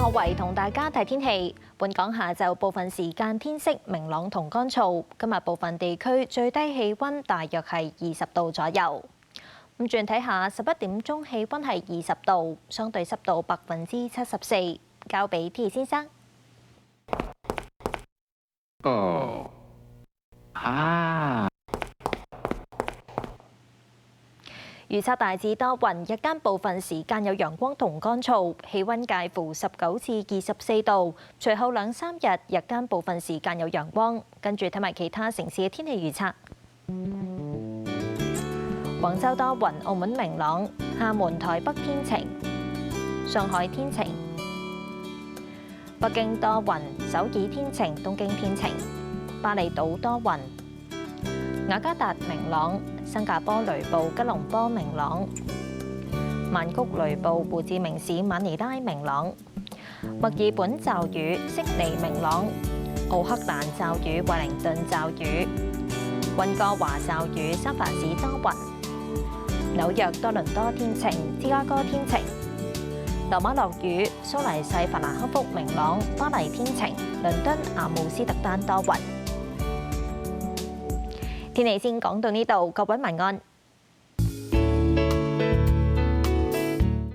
學維同大家睇天氣。本港下晝部分時間天色明朗同乾燥，今日部分地區最低氣温大約係20度左右。咁轉睇下11點鐘氣温係20度，相對濕度74%。交俾 T 先生。預測大致多雲，日間部分時間有陽光同乾燥，氣温介乎19至24度。隨後2、3日日間部分時間有陽光。跟住睇埋其他城市嘅天氣預測。廣州多雲，澳門明朗，廈門、台北天晴，上海天晴，北京多雲，首爾天晴，東京天晴，巴厘島多雲，雅加達明朗。新加坡雷暴，吉隆坡明朗；曼谷雷暴，胡志明市馬尼拉明朗；墨爾本驟雨，悉尼明朗；奧克蘭驟雨，惠靈頓驟雨；溫哥華驟雨，三藩市多雲；紐約多倫多天晴，芝加哥天晴；羅馬落雨，蘇黎世法蘭克福明朗，巴黎天晴，倫敦阿姆斯特丹多雲。天氣先講到呢度，各位晚安。